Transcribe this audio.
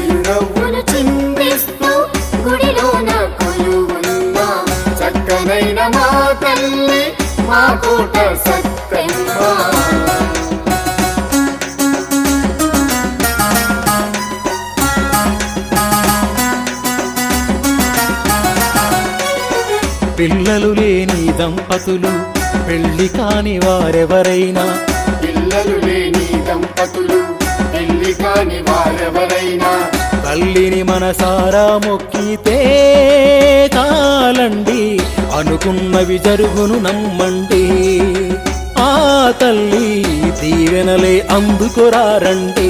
చిరునవ్వులు చిందిస్తూ గుడిలోన కొలువున్న చక్కనైన మా తల్లి మా కోట సత్తెమ్మ. పిల్లలు లేని దంపతులు పెళ్లి కాని వారెవరైనా, పిల్లలు లేని దంపతులు పెళ్లి కాని వారెవరైనా తల్లిని మనసారా మొక్కితే చాలండి, అనుకున్నవి జరుగును నమ్మండి. ఆ తల్లి దీవెనలే అందుకురారండి.